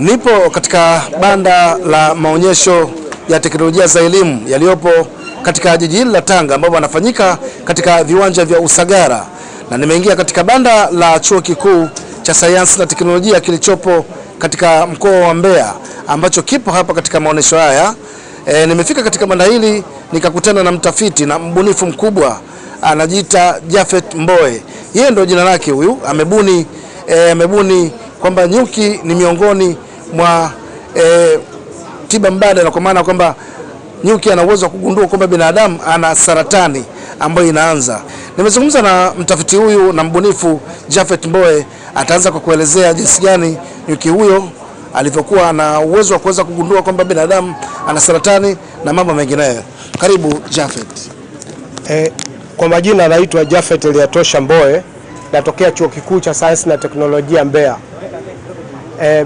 Nipo katika banda la maonyesho ya teknolojia za elimu yaliyopo katika jiji hili la Tanga, ambapo yanafanyika katika viwanja vya Usagara, na nimeingia katika banda la Chuo Kikuu cha Sayansi na Teknolojia kilichopo katika mkoa wa Mbeya, ambacho kipo hapa katika maonyesho haya. Nimefika katika banda hili nikakutana na mtafiti na mbunifu mkubwa, anajiita Japhet Mbowe. Yeye ndio jina lake huyu. Amebuni kwamba nyuki ni miongoni mwa tiba mbadala, kwa maana kwamba nyuki ana uwezo wa kugundua kwamba binadamu ana saratani ambayo inaanza. Nimezungumza na mtafiti huyu na mbunifu Japhet Mbowe. Ataanza kwa kuelezea jinsi gani nyuki huyo alivyokuwa na uwezo wa kuweza kugundua kwamba binadamu ana saratani na mambo mengineyo. Karibu Japhet. Kwa majina naitwa Japhet Eliatosha Mbowe, natokea Chuo Kikuu cha Sayansi na Teknolojia Mbeya.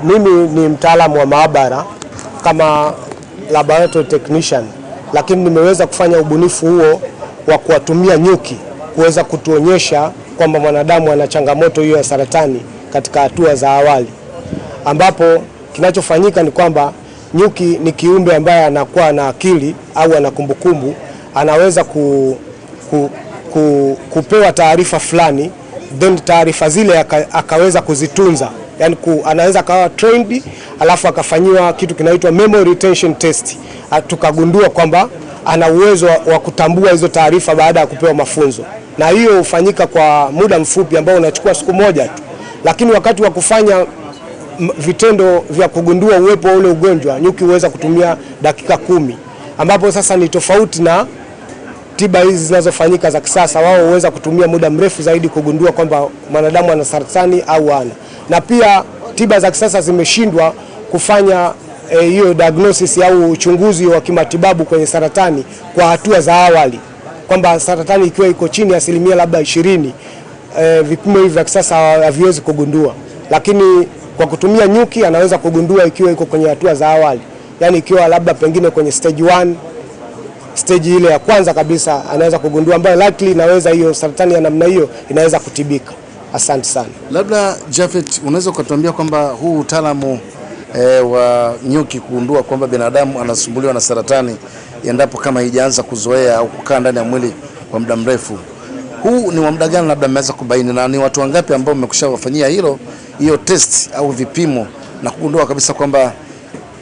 Mimi ni mtaalamu wa maabara kama laboratory technician, lakini nimeweza kufanya ubunifu huo wa kuwatumia nyuki kuweza kutuonyesha kwamba mwanadamu ana changamoto hiyo ya saratani katika hatua za awali, ambapo kinachofanyika ni kwamba nyuki ni kiumbe ambaye anakuwa na akili au ana kumbukumbu. Anaweza kupewa taarifa fulani, then taarifa zile akaweza kuzitunza. Yani anaweza akawa trained alafu akafanyiwa kitu kinaitwa memory retention test, tukagundua kwamba ana uwezo wa kutambua hizo taarifa baada ya kupewa mafunzo, na hiyo hufanyika kwa muda mfupi ambao unachukua siku moja tu. Lakini wakati wa kufanya vitendo vya kugundua uwepo wa ule ugonjwa, nyuki huweza kutumia dakika 10, ambapo sasa ni tofauti na tiba hizi zinazofanyika za kisasa. Wao huweza kutumia muda mrefu zaidi kugundua kwamba mwanadamu ana saratani au hana. Na pia tiba za kisasa zimeshindwa kufanya hiyo diagnosis au uchunguzi wa kimatibabu kwenye saratani kwa hatua za awali, kwamba saratani ikiwa iko chini ya asilimia labda 20, vipimo hivi vya kisasa haviwezi kugundua. Lakini kwa kutumia nyuki anaweza kugundua ikiwa iko kwenye hatua za awali, yani ikiwa labda pengine kwenye stage 1, stage ile ya kwanza kabisa, anaweza kugundua ambayo likely inaweza hiyo saratani ya namna hiyo inaweza kutibika. Asante sana. Labda Japhet, unaweza kutuambia kwamba huu utaalamu wa nyuki kugundua kwamba binadamu anasumbuliwa na saratani endapo kama haijaanza kuzoea au kukaa ndani ya mwili kwa muda mrefu, huu ni wa muda gani labda mmeweza kubaini, na ni watu wangapi ambao mmekushawafanyia hiyo test au vipimo na kugundua kabisa kwamba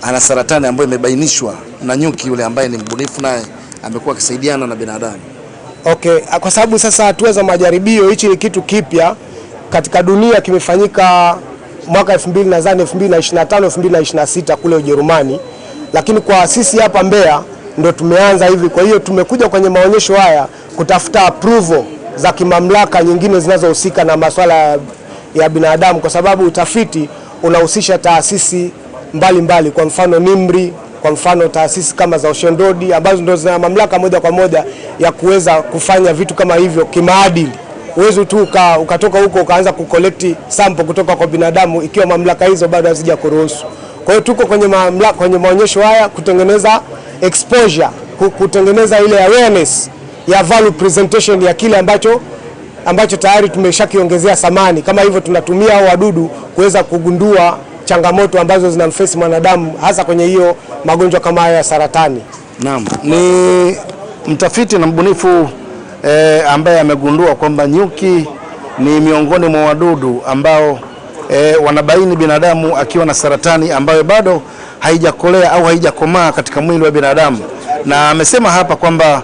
ana saratani ambayo imebainishwa na nyuki yule ambaye ni mbunifu naye amekuwa akisaidiana na binadamu? Okay, kwa sababu sasa hatua za majaribio, hichi ni kitu kipya katika dunia, kimefanyika mwaka 2025 2026 kule Ujerumani, lakini kwa sisi hapa Mbeya ndio tumeanza hivi. Kwa hiyo tumekuja kwenye maonyesho haya kutafuta approval za kimamlaka nyingine zinazohusika na masuala ya binadamu, kwa sababu utafiti unahusisha taasisi mbalimbali. Kwa mfano NIMR, kwa mfano taasisi kama za Ocean Road ambazo ndio zina mamlaka moja kwa moja ya kuweza kufanya vitu kama hivyo kimaadili. Uwezo tu ukatoka huko ukaanza kucollect sample kutoka kwa binadamu ikiwa mamlaka hizo bado hazija kuruhusu. Kwa hiyo tuko kwenye maonyesho haya kutengeneza exposure, kutengeneza ile awareness ya value presentation ya kile ambacho tayari tumeshakiongezea thamani. Kama hivyo tunatumia hao wadudu kuweza kugundua changamoto ambazo zinamfesi mwanadamu, hasa kwenye hiyo magonjwa kama haya ya saratani. Naam, ni mtafiti na mbunifu ambaye amegundua kwamba nyuki ni miongoni mwa wadudu ambao wanabaini binadamu akiwa na saratani ambayo bado haijakolea au haijakomaa katika mwili wa binadamu. Na amesema hapa kwamba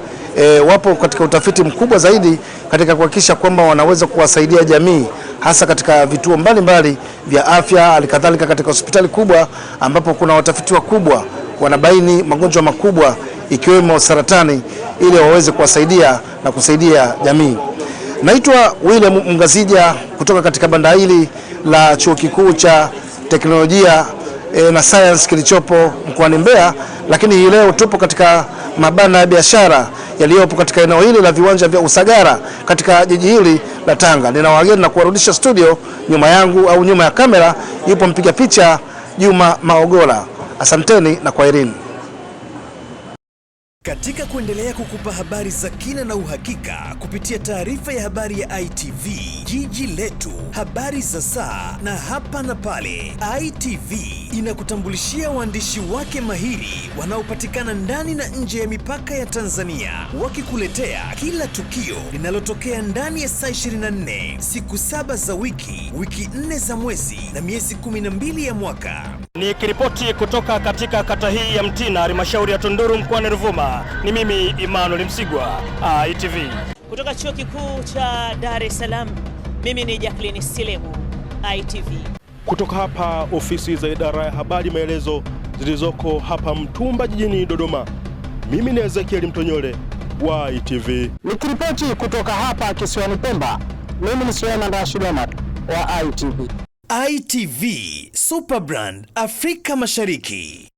wapo katika utafiti mkubwa zaidi katika kuhakikisha kwamba wanaweza kuwasaidia jamii, hasa katika vituo mbalimbali vya afya, alikadhalika katika hospitali kubwa ambapo kuna watafiti wakubwa wanabaini magonjwa makubwa ikiwemo saratani, ili waweze kuwasaidia na kusaidia jamii. Naitwa William Mngazija kutoka katika banda hili la Chuo Kikuu cha Teknolojia na Science kilichopo mkoani Mbeya, lakini hii leo tupo katika mabanda ya biashara yaliyopo katika eneo hili la viwanja vya Usagara katika jiji hili la Tanga. Nina wageni na kuwarudisha studio. Nyuma yangu au nyuma ya kamera yupo mpiga picha Juma Maogola. Asanteni na kwaherini. Katika kuendelea kukupa habari za kina na uhakika kupitia taarifa ya habari ya ITV, Jiji Letu, habari za saa na hapa na pale, ITV inakutambulishia waandishi wake mahiri wanaopatikana ndani na nje ya mipaka ya Tanzania, wakikuletea kila tukio linalotokea ndani ya saa 24, siku 7 za wiki 4 za mwezi na miezi 12 ya mwaka. Nikiripoti kutoka katika kata hii ya Mtina, halmashauri ya Tunduru, mkoani Ruvuma, ni mimi Emmanuel Msigwa, ITV. Kutoka Chuo Kikuu cha Dar es Salaam, mimi ni Jacqueline Silemu, ITV. Kutoka hapa ofisi za idara ya habari maelezo zilizoko hapa Mtumba jijini Dodoma, mimi ni Ezekiel Mtonyole wa ITV. Nikiripoti kutoka hapa kisiwani Pemba, mimi ni Suleiman Rashid Ahmad wa ITV. ITV, Superbrand Afrika Mashariki.